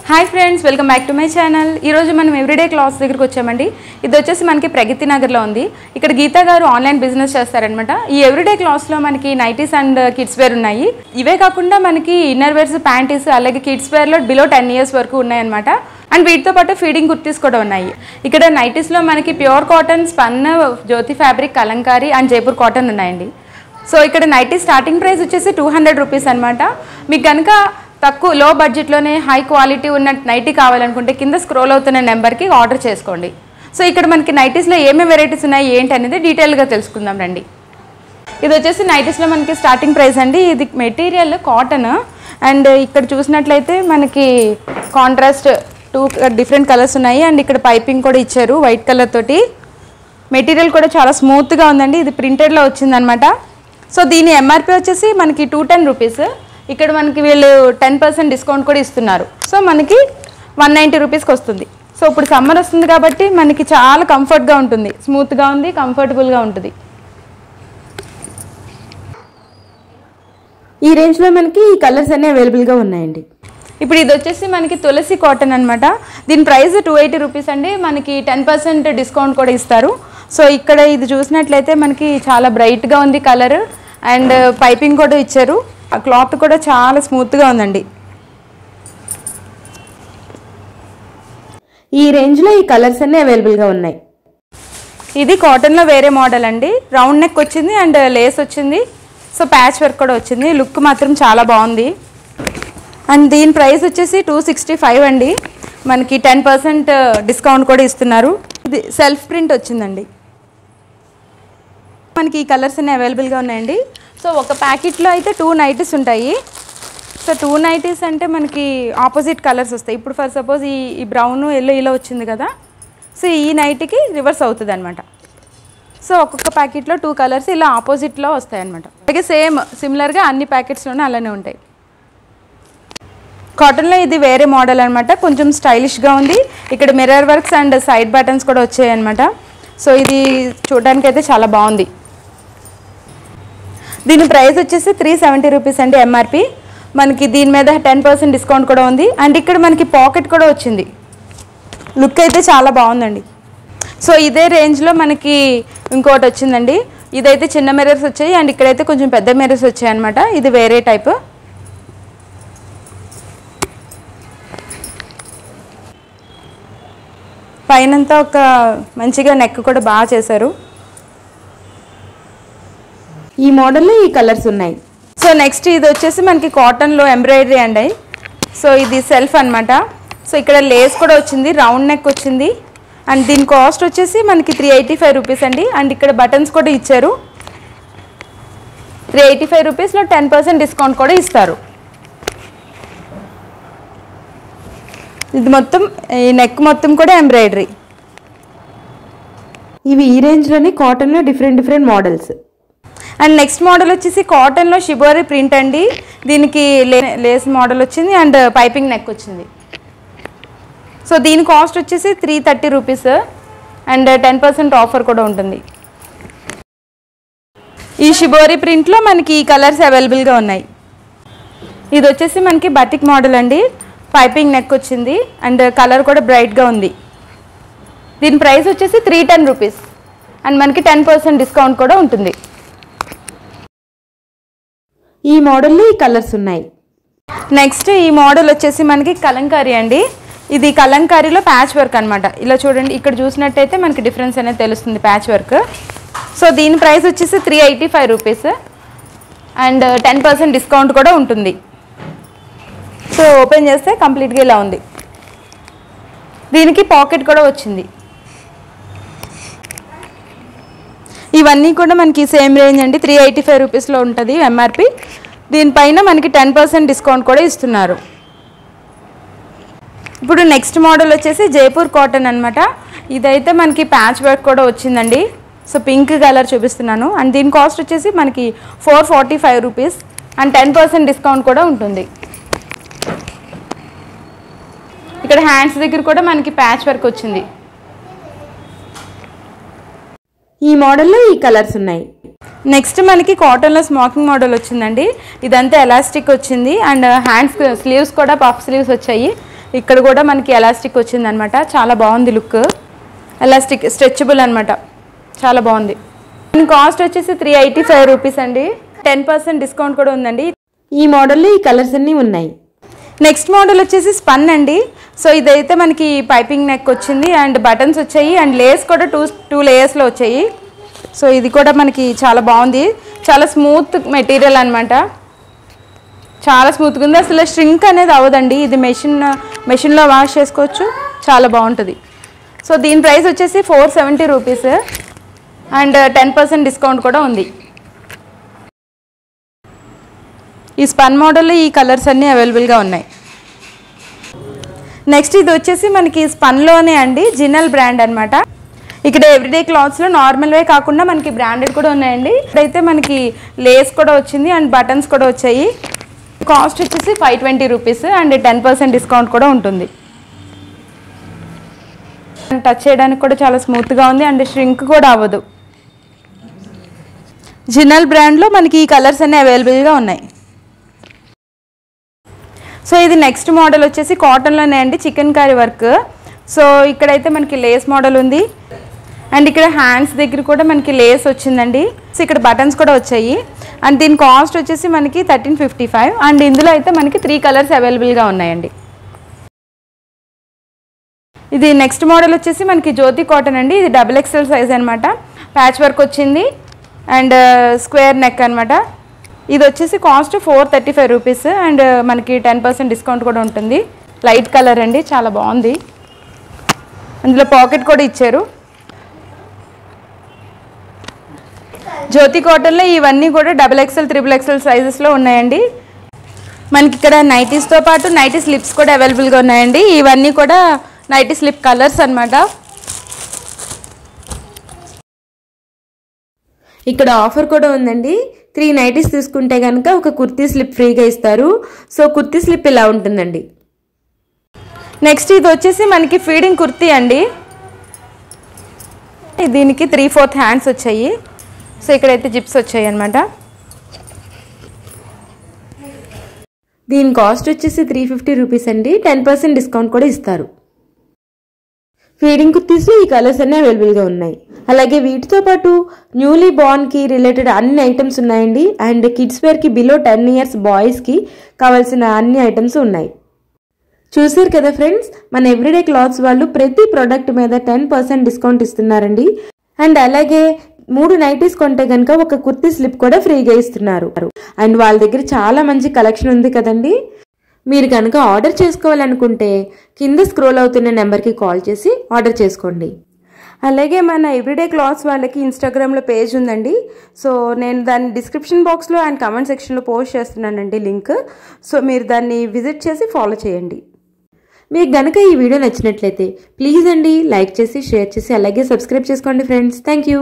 Hi friends, welcome back to my channel. ఈరోజు మనం everyday clothes దగ్గరికి వచ్చామండి. ఇది వచ్చేసి మనకి ప్రగతి నగర్లో ఉంది. ఇక్కడ గీతా గారు ఆన్లైన్ బిజినెస్ చేస్తారనమాట. ఈ ఎవ్రీడే క్లాత్స్లో మనకి నైటీస్ అండ్ కిడ్స్ వేర్ ఉన్నాయి. ఇవే కాకుండా మనకి ఇన్నర్ వేర్స్, ప్యాంటీస్, అలాగే కిడ్స్ వేర్లో బిలో 10 years వరకు ఉన్నాయన్నమాట. అండ్ వీటితో పాటు ఫీడింగ్ కుర్తీస్ కూడా ఉన్నాయి. ఇక్కడ నైటీస్లో మనకి pure cotton, spun, Jyoti fabric, Kalamkari and Jaipur cotton ఉన్నాయండి. సో ఇక్కడ నైటీ స్టార్టింగ్ ప్రైస్ వచ్చేసి 200 రూపీస్ అనమాట. మీకు కనుక తక్కువ లో బడ్జెట్లోనే హై క్వాలిటీ ఉన్న నైటీ కావాలనుకుంటే కింద స్క్రోల్ అవుతున్న నెంబర్కి ఆర్డర్ చేసుకోండి. సో ఇక్కడ మనకి నైటీస్లో ఏమేమి వెరైటీస్ ఉన్నాయి ఏంటి అనేది డీటెయిల్గా తెలుసుకుందాం రండి. ఇది వచ్చేసి నైటీస్లో మనకి స్టార్టింగ్ ప్రైస్ అండి. ఇది మెటీరియల్ కాటన్ అండ్ ఇక్కడ చూసినట్లయితే మనకి కాంట్రాస్ట్ 2 డిఫరెంట్ కలర్స్ ఉన్నాయి. అండ్ ఇక్కడ పైపింగ్ కూడా ఇచ్చారు వైట్ కలర్ తోటి. మెటీరియల్ కూడా చాలా స్మూత్గా ఉందండి. ఇది ప్రింటెడ్లో వచ్చిందనమాట. సో దీని ఎంఆర్పి వచ్చేసి మనకి 210 రూపీస్. ఇక్కడ మనకి వీళ్ళు 10% డిస్కౌంట్ కూడా ఇస్తున్నారు. సో మనకి 190 రూపీస్కి వస్తుంది. సో ఇప్పుడు సమ్మర్ వస్తుంది కాబట్టి మనకి చాలా కంఫర్ట్గా ఉంటుంది, స్మూత్గా ఉంది, కంఫర్టబుల్గా ఉంటుంది. ఈ రేంజ్లో మనకి ఈ కలర్స్ అన్నీ అవైలబుల్గా ఉన్నాయండి. ఇప్పుడు ఇది వచ్చేసి మనకి తులసి కాటన్ అనమాట. దీని ప్రైస్ 280 రూపీస్ అండి. మనకి 10% డిస్కౌంట్ కూడా ఇస్తారు. సో ఇక్కడ ఇది చూసినట్లయితే మనకి చాలా బ్రైట్గా ఉంది కలర్ అండ్ పైపింగ్ కూడా ఇచ్చారు. ఆ క్లాత్ కూడా చాలా స్మూత్గా ఉందండి. ఈ రేంజ్లో ఈ కలర్స్ అన్నీ అవైలబుల్గా ఉన్నాయి. ఇది కాటన్లో వేరే మోడల్ అండి. రౌండ్ నెక్ వచ్చింది అండ్ లేస్ వచ్చింది. సో ప్యాచ్ వర్క్ కూడా వచ్చింది. లుక్ మాత్రం చాలా బాగుంది. అండ్ దీని ప్రైస్ వచ్చేసి 265 అండి. మనకి 10% డిస్కౌంట్ కూడా ఇస్తున్నారు. ఇది సెల్ఫ్ ప్రింట్ వచ్చిందండి. మనకి ఈ కలర్స్ అన్నీ అవైలబుల్గా ఉన్నాయండి. సో ఒక ప్యాకెట్లో అయితే 2 నైటీస్ ఉంటాయి. సో 2 నైటీస్ అంటే మనకి ఆపోజిట్ కలర్స్ వస్తాయి. ఇప్పుడు ఫర్ సపోజ్ ఈ బ్రౌన్, ఎల్లో ఇలా వచ్చింది కదా. సో ఈ నైట్కి రివర్స్ అవుతుంది అనమాట. సో ఒక్కొక్క ప్యాకెట్లో 2 కలర్స్ ఇలా ఆపోజిట్లో వస్తాయి అనమాట. అలాగే సేమ్ సిమిలర్గా అన్ని ప్యాకెట్స్లోనే అలానే ఉంటాయి. కాటన్లో ఇది వేరే మోడల్ అనమాట. కొంచెం స్టైలిష్గా ఉంది. ఇక్కడ mirror works and side buttons కూడా వచ్చాయి అనమాట. సో ఇది చూడడానికి అయితే చాలా బాగుంది. దీని ప్రైస్ వచ్చేసి 370 రూపీస్ అండి ఎంఆర్పి. మనకి దీని మీద 10% డిస్కౌంట్ కూడా ఉంది. అండ్ ఇక్కడ మనకి పాకెట్ కూడా వచ్చింది. లుక్ అయితే చాలా బాగుందండి. సో ఇదే రేంజ్లో మనకి ఇంకోటి వచ్చిందండి. ఇదైతే చిన్న మిర్రర్స్ వచ్చాయి అండ్ ఇక్కడైతే కొంచెం పెద్ద మిర్రర్స్ వచ్చాయి అనమాట. ఇది వేరే టైప్. పైనంతా ఒక మంచిగా నెక్ కూడా బాగా చేశారు. ఈ మోడల్లో ఈ కలర్స్ ఉన్నాయి. సో నెక్స్ట్ ఇది వచ్చేసి మనకి కాటన్లో ఎంబ్రాయిడరీ అండి. సో ఇది సెల్ఫ్ అనమాట. సో ఇక్కడ లేస్ కూడా వచ్చింది, రౌండ్ నెక్ వచ్చింది. అండ్ దీని కాస్ట్ వచ్చేసి మనకి 385 రూపీస్ అండి. అండ్ ఇక్కడ బటన్స్ కూడా ఇచ్చారు. 385 రూపీస్లో 10% డిస్కౌంట్ కూడా ఇస్తారు. ఇది మొత్తం ఈ నెక్ మొత్తం కూడా ఎంబ్రాయిడరీ. ఇవి ఈ రేంజ్లోనే కాటన్లో different models. And next model వచ్చేసి కాటన్లో షిబోరి ప్రింట్ అండి. దీనికి లేస్ మోడల్ వచ్చింది అండ్ పైపింగ్ నెక్ వచ్చింది. సో దీని కాస్ట్ వచ్చేసి 330 రూపీస్ అండ్ 10% ఆఫర్ కూడా ఉంటుంది. ఈ షిబోరి ప్రింట్లో మనకి ఈ కలర్స్ అవైలబుల్గా ఉన్నాయి. ఇది వచ్చేసి మనకి బటిక్ మోడల్ అండి. పైపింగ్ నెక్ వచ్చింది అండ్ కలర్ కూడా బ్రైట్గా ఉంది. దీని ప్రైస్ వచ్చేసి 310 రూపీస్ అండ్ మనకి 10% డిస్కౌంట్ కూడా ఉంటుంది. ఈ మోడల్లో ఈ కలర్స్ ఉన్నాయి. నెక్స్ట్ ఈ మోడల్ వచ్చేసి మనకి కలంకారీ అండి. ఇది కలంకారీలో ప్యాచ్ వర్క్ అనమాట. ఇలా చూడండి, ఇక్కడ చూసినట్టయితే మనకి డిఫరెన్స్ అనేది తెలుస్తుంది, ప్యాచ్ వర్క్. సో దీని ప్రైస్ వచ్చేసి 385 రూపీస్ అండ్ 10% డిస్కౌంట్ కూడా ఉంటుంది. సో ఓపెన్ చేస్తే కంప్లీట్గా ఇలా ఉంది. దీనికి పాకెట్ కూడా వచ్చింది. ఇవన్నీ కూడా మనకి సేమ్ రేంజ్ అండి. 385 రూపీస్లో ఉంటుంది ఎంఆర్పి. దీనిపైన మనకి 10% డిస్కౌంట్ కూడా ఇస్తున్నారు. ఇప్పుడు నెక్స్ట్ మోడల్ వచ్చేసి జైపూర్ కాటన్ అనమాట. ఇదైతే మనకి ప్యాచ్ వర్క్ కూడా వచ్చిందండి. సో పింక్ కలర్ చూపిస్తున్నాను. అండ్ దీని కాస్ట్ వచ్చేసి మనకి 445 రూపీస్ అండ్ 10% డిస్కౌంట్ కూడా ఉంటుంది. ఇక్కడ హ్యాండ్స్ దగ్గర కూడా మనకి ప్యాచ్ వర్క్ వచ్చింది. ఈ మోడల్లో ఈ కలర్స్ ఉన్నాయి. నెక్స్ట్ మనకి కాటన్లో స్మోకింగ్ మోడల్ వచ్చిందండి. ఇదంతా ఎలాస్టిక్ వచ్చింది అండ్ హ్యాండ్స్ స్లీవ్స్ కూడా పఫ్ స్లీవ్స్ వచ్చాయి. ఇక్కడ కూడా మనకి ఎలాస్టిక్ వచ్చిందనమాట, చాలా బాగుంది లుక్. ఎలాస్టిక్ స్ట్రెచబుల్ అనమాట, చాలా బాగుంది. దీని కాస్ట్ వచ్చేసి 385 రూపీస్ అండి. 10% డిస్కౌంట్ కూడా ఉందండి. ఈ మోడల్లో ఈ కలర్స్ అన్నీ ఉన్నాయి. నెక్స్ట్ మోడల్ వచ్చేసి స్పన్ అండి. సో ఇదైతే మనకి పైపింగ్ నెక్ వచ్చింది అండ్ బటన్స్ వచ్చాయి అండ్ లేస్ కూడా టూ లేయర్స్లో వచ్చాయి. సో ఇది కూడా మనకి చాలా బాగుంది, చాలా స్మూత్ మెటీరియల్ అనమాట, చాలా స్మూత్గా ఉంది. అసలు ష్రింక్ అనేది అవ్వదండి. ఇది మెషిన్లో వాష్ చేసుకోవచ్చు, చాలా బాగుంటుంది. సో దీని ప్రైస్ వచ్చేసి 470 రూపీస్ అండ్ 10% డిస్కౌంట్ కూడా ఉంది. ఈ స్పన్ మోడల్లో ఈ కలర్స్ అన్నీ అవైలబుల్గా ఉన్నాయి. నెక్స్ట్ ఇది వచ్చేసి మనకి స్పన్లోనే అండి, జినల్ బ్రాండ్ అనమాట. ఇక్కడ ఎవ్రీడే క్లాత్స్లో నార్మల్వే కాకుండా మనకి బ్రాండెడ్ కూడా ఉన్నాయండి. ఇక్కడైతే మనకి లేస్ కూడా వచ్చింది అండ్ బటన్స్ కూడా వచ్చాయి. కాస్ట్ వచ్చేసి 520 రూపీస్ అండ్ 10% డిస్కౌంట్ కూడా ఉంటుంది. టచ్ చేయడానికి కూడా చాలా స్మూత్గా ఉంది అండ్ ష్రింక్ కూడా అవ్వదు. జినల్ బ్రాండ్లో మనకి ఈ కలర్స్ అన్నీ అవైలబుల్గా ఉన్నాయి. సో ఇది నెక్స్ట్ మోడల్ వచ్చేసి కాటన్లోనే అండి, చికెన్ కర్రీ వర్క్. సో ఇక్కడైతే మనకి లేస్ మోడల్ ఉంది అండ్ ఇక్కడ హ్యాండ్స్ దగ్గర కూడా మనకి లేస్ వచ్చిందండి. సో ఇక్కడ బటన్స్ కూడా వచ్చాయి అండ్ దీని కాస్ట్ వచ్చేసి మనకి 1355 అండ్ ఇందులో అయితే మనకి 3 కలర్స్ అవైలబుల్గా ఉన్నాయండి. ఇది నెక్స్ట్ మోడల్ వచ్చేసి మనకి జ్యోతి కాటన్ అండి. ఇది XXL సైజ్ అనమాట, ప్యాచ్ వర్క్ వచ్చింది అండ్ స్క్వేర్ నెక్ అనమాట. ఇది వచ్చేసి కాస్ట్ 435 రూపీస్ అండ్ మనకి 10% డిస్కౌంట్ కూడా ఉంటుంది. లైట్ కలర్ అండి, చాలా బాగుంది. అందులో పాకెట్ కూడా ఇచ్చారు. జ్యోతి కాటన్లో ఇవన్నీ కూడా XXL, XXL సైజెస్లో ఉన్నాయండి. మనకి ఇక్కడ నైటీస్తో పాటు నైటీ స్లిప్స్ కూడా అవైలబుల్గా ఉన్నాయండి. ఇవన్నీ కూడా నైటీ స్లిప్ కలర్స్ అనమాట. ఇక్కడ ఆఫర్ కూడా ఉందండి. 3 నైటీస్ తీసుకుంటే కనుక ఒక కుర్తీ స్లిప్ ఫ్రీగా ఇస్తారు. సో కుర్తీ స్లిప్ ఇలా ఉంటుందండి. నెక్స్ట్ ఇది వచ్చేసి మనకి ఫీడింగ్ కుర్తీ అండి. దీనికి 3/4 హ్యాండ్స్ వచ్చాయి. సో ఇక్కడైతే జిప్స్ వచ్చాయి అనమాట. దీని కాస్ట్ వచ్చేసి 350 రూపీస్ అండి. 10% డిస్కౌంట్ కూడా ఇస్తారు. ఫీడింగ్ కుర్తీస్లో ఈ కలర్స్ అన్నీ అవైలబుల్గా ఉన్నాయి. అలాగే వీటితో పాటు న్యూలీ బార్న్కి రిలేటెడ్ అన్ని ఐటమ్స్ ఉన్నాయండి. అండ్ కిడ్స్ వేర్కి బిలో 10 ఇయర్స్ బాయ్స్కి కావాల్సిన అన్ని ఐటమ్స్ ఉన్నాయి. చూసారు కదా ఫ్రెండ్స్, మన ఎవ్రీడే క్లాత్స్ వాళ్ళు ప్రతి ప్రోడక్ట్ మీద 10% డిస్కౌంట్ ఇస్తున్నారండి. అండ్ అలాగే 3 నైటీస్ కొంటే కనుక ఒక కుర్తీ స్లిప్ కూడా ఫ్రీగా ఇస్తున్నారు. అండ్ వాళ్ళ దగ్గర చాలా మంచి కలెక్షన్ ఉంది కదండి. మీరు కనుక ఆర్డర్ చేసుకోవాలనుకుంటే కింద స్క్రోల్ అవుతున్న నెంబర్కి కాల్ చేసి ఆర్డర్ చేసుకోండి. అలాగే మన ఎవ్రీడే క్లాత్స్ వాళ్ళకి ఇన్స్టాగ్రామ్లో పేజ్ ఉందండి. సో నేను దాన్ని డిస్క్రిప్షన్ బాక్స్లో అండ్ కమెంట్ సెక్షన్లో పోస్ట్ చేస్తున్నానండి లింక్. సో మీరు దాన్ని విజిట్ చేసి ఫాలో చేయండి. మీకు గనక ఈ వీడియో నచ్చినట్లయితే ప్లీజ్ అండి లైక్ చేసి, షేర్ చేసి, అలాగే సబ్స్క్రైబ్ చేసుకోండి ఫ్రెండ్స్. Thank you.